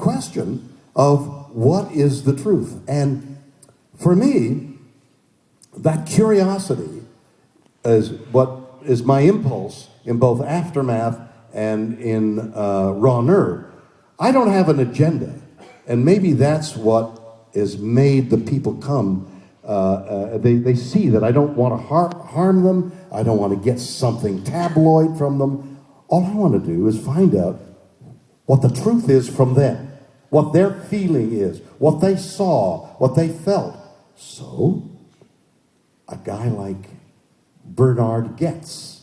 question of what is the truth. And for me, that curiosity is what is my impulse in both Aftermath and in Raw Nerve. I don't have an agenda, and maybe that's what has made the people come. They see that I don't want to harm them. I don't want to get something tabloid from them. All I want to do is find out what the truth is from them, what their feeling is, what they saw, what they felt. So, a guy like Bernard Goetz,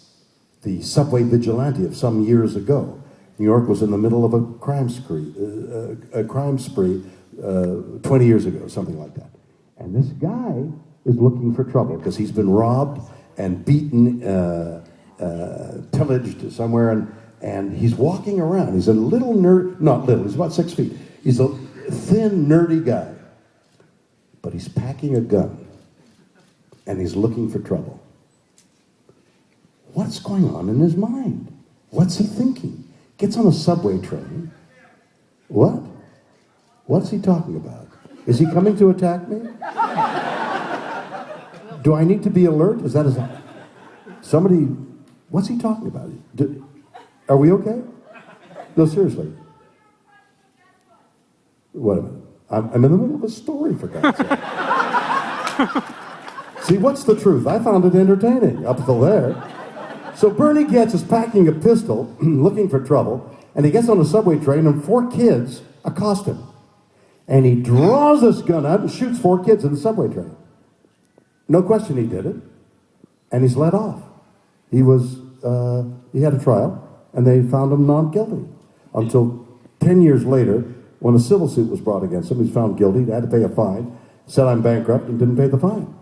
the subway vigilante of some years ago. New York was in the middle of a crime spree 20 years ago, something like that. And this guy is looking for trouble because he's been robbed and beaten, pillaged somewhere, and he's walking around. He's a little nerd, not little, he's about 6 feet. He's a thin, nerdy guy, but he's packing a gun, and he's looking for trouble. What's going on in his mind? What's he thinking? Gets on a subway train. What? What's he talking about? Is he coming to attack me? Do I need to be alert? Is that somebody? What's he talking about? Are we okay? No, seriously. Wait a minute. I'm in the middle of a story, for God's sake. See, what's the truth? I found it entertaining up till there. So Bernie Goetz is packing a pistol, looking for trouble, and he gets on a subway train, and 4 kids accost him. And he draws this gun out and shoots 4 kids in the subway train. No question he did it. And he's let off. He had a trial, and they found him not guilty. Until 10 years later, when a civil suit was brought against him, he was found guilty, had to pay a fine, said I'm bankrupt, and didn't pay the fine.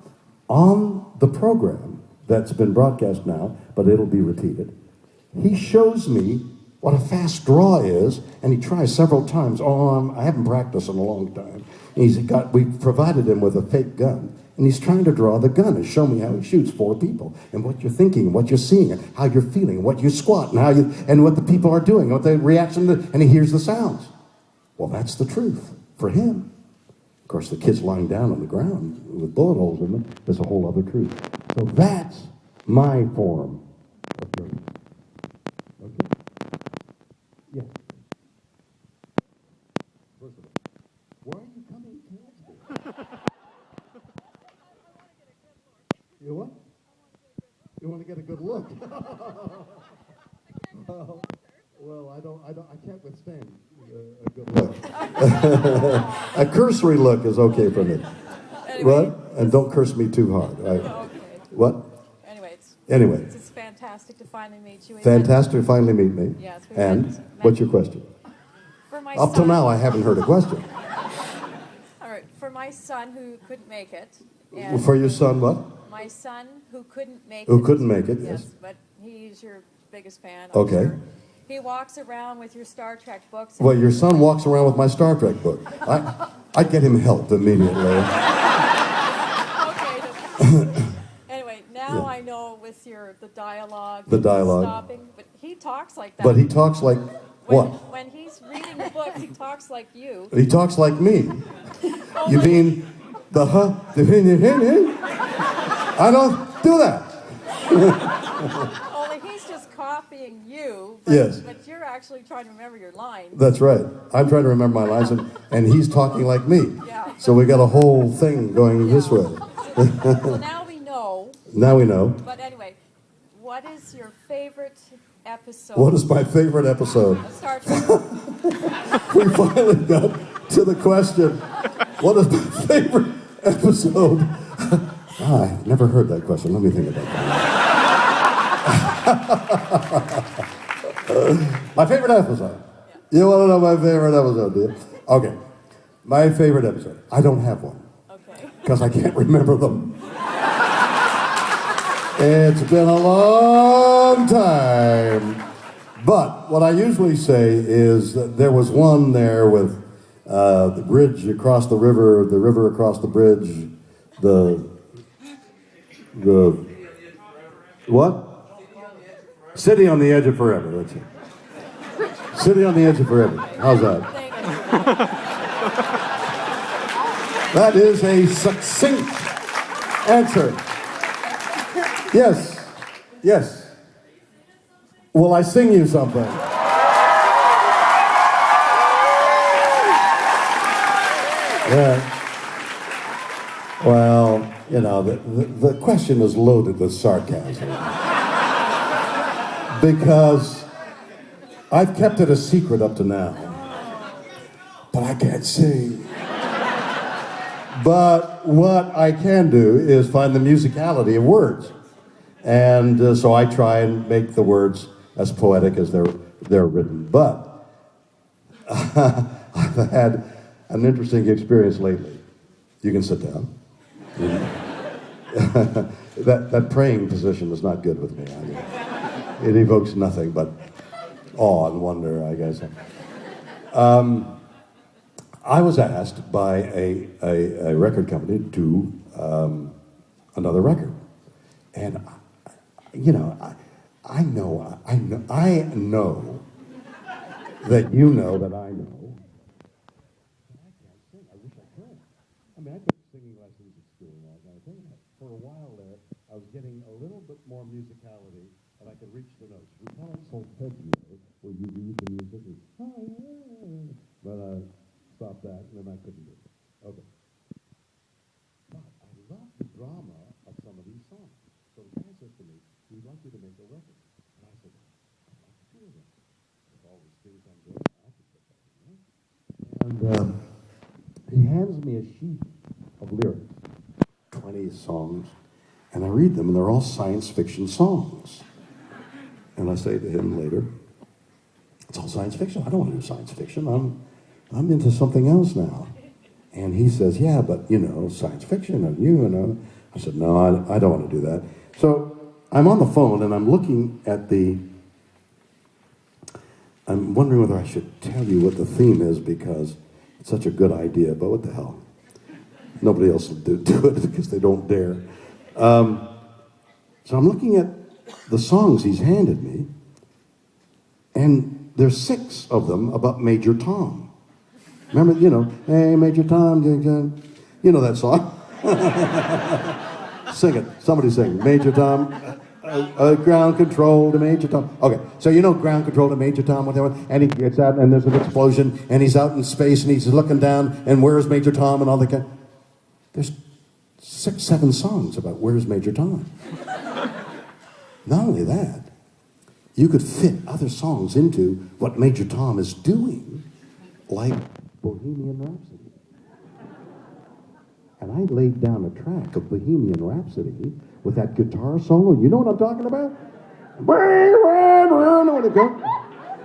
On the program that's been broadcast now, but it'll be repeated, he shows me what a fast draw is, and he tries several times. I haven't practiced in a long time. We provided him with a fake gun, and he's trying to draw the gun and show me how he shoots 4 people, and what you're thinking, and what you're seeing, and how you're feeling, and what you squat, and what the people are doing, what the reaction to, and he hears the sounds. Well, that's the truth for him. Of course, the kids lying down on the ground with bullet holes in them is a whole other truth. So that's my form of journalism. Okay? Yes. First of all, why are you coming towards me? You what? You want to get a good look? Well, I can't withstand a good look. A cursory look is okay for me. Anyway, what? And don't curse me too hard. Okay. What? Anyway. It's fantastic to finally meet you. Fantastic to finally meet me. Yes. And what's your question? For my Up till now, I haven't heard a question. All right. For my son who couldn't make it. For your son, what? My son who couldn't make it. Who couldn't make it, yes. But he's your biggest fan. Okay. Sure. He walks around with your Star Trek books. Well, your son walks around with my Star Trek book. I'd get him help immediately. Okay. Anyway, now yeah. I know with the dialogue. The dialogue. Stopping, but he talks like that. But he talks like what? When he's reading the book, he talks like you. He talks like me. You mean the I don't do that. Only he's just copying you. Yes. But you're actually trying to remember your lines. That's right. I'm trying to remember my lines, and he's talking like me. Yeah. So we got a whole thing going this way. So now we know. Now we know. But anyway, what is your favorite episode? What is my favorite episode? Star Trek. We finally got to the question. What is my favorite episode? I've never heard that question. Let me think about that. My favorite episode. Yeah. You want to know my favorite episode, do you? Okay. My favorite episode. I don't have one. Okay. Because I can't remember them. It's been a long time. But what I usually say is that there was one there with the bridge across the river across the bridge, the what? City on the Edge of Forever, that's it. City on the Edge of Forever. How's that? That is a succinct answer. Yes. Yes. Will I sing you something? Yeah. Well, you know, the question is loaded with sarcasm. Because I've kept it a secret up to now. But I can't sing. But what I can do is find the musicality of words. And so I try and make the words as poetic as they're written. But I've had an interesting experience lately. You can sit down. That praying position is not good with me. It evokes nothing but awe and wonder, I guess. I was asked by a record company to do another record. And, you know, I know that you know that I know. I can't sing. I wish I could. I mean, I took singing lessons at school and all that kind of thing. For a while there, I was getting a little bit more musicality, and I could reach the notes. We call it solfeggio, where you read the music and, but I stopped that, and then I couldn't do it. Okay. But I love the drama of some of these songs. So the guy says to me, we'd like you to make a record. And I said, I'd like to do a record. With all these things I'm doing, I could put that in there. And he hands me a sheet of lyrics, 20 songs, and I read them, and they're all science fiction songs. And I say to him later, it's all science fiction. I don't want to do science fiction. I'm into something else now. And he says, yeah, but, you know, science fiction, and you know. I said, no, I don't want to do that. So I'm on the phone, and I'm looking at I'm wondering whether I should tell you what the theme is, because it's such a good idea, but what the hell? Nobody else will do it because they don't dare. So I'm looking at the songs he's handed me, and there's 6 of them about Major Tom. Remember, you know, hey, Major Tom, you know that song. Sing it. Somebody sing. Major Tom, ground control to Major Tom. Okay, so you know ground control to Major Tom, whatever, and he gets out, and there's an explosion, and he's out in space, and he's looking down, and where's Major Tom, and all that kind. There's 6, 7 songs about where's Major Tom. Not only that, you could fit other songs into what Major Tom is doing, like Bohemian Rhapsody. And I laid down a track of Bohemian Rhapsody with that guitar solo. You know what I'm talking about?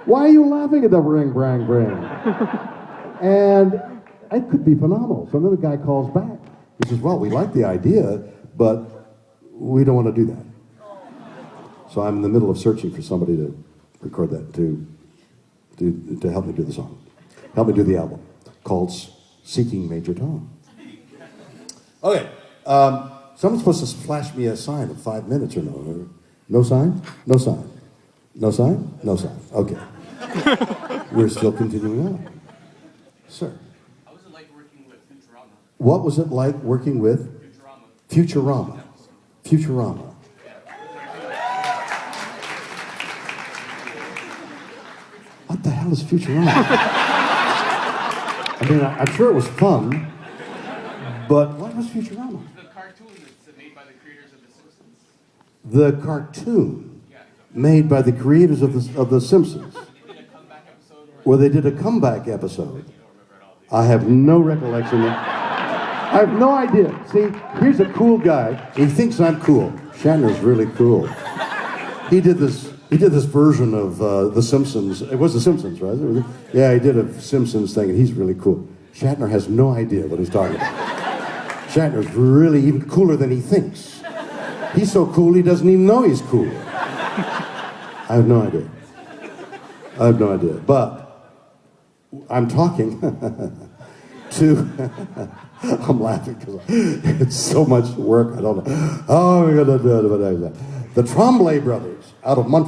Why are you laughing at the ring, brang, brang? And it could be phenomenal. So then the guy calls back. He says, well, we like the idea, but we don't want to do that. So I'm in the middle of searching for somebody to record that, to help me do the song. Help me do the album called Seeking Major Tom. Okay. Someone's supposed to flash me a sign of 5 minutes or no. No sign? No sign. No sign? No sign. Okay. We're still continuing on. Sir. How was it like working with Futurama? What was it like working with Futurama? Futurama. What the hell is Futurama? I mean, I'm sure it was fun, but what was Futurama? The cartoon that's made by the creators of The Simpsons. The cartoon made by the creators of The Simpsons. They did a comeback episode Well, they did a comeback episode. I have no recollection. I have no idea. See, here's a cool guy. He thinks I'm cool. Shatner's really cool. He did this version of The Simpsons. It was The Simpsons, right? Yeah, he did a Simpsons thing, and he's really cool. Shatner has no idea what he's talking about. Shatner's really even cooler than he thinks. He's so cool he doesn't even know he's cool. I have no idea. I have no idea. But I'm talking to... I'm laughing because it's so much work. I don't know. Oh, we're going to do it. The Tremblay brothers out of Montreal.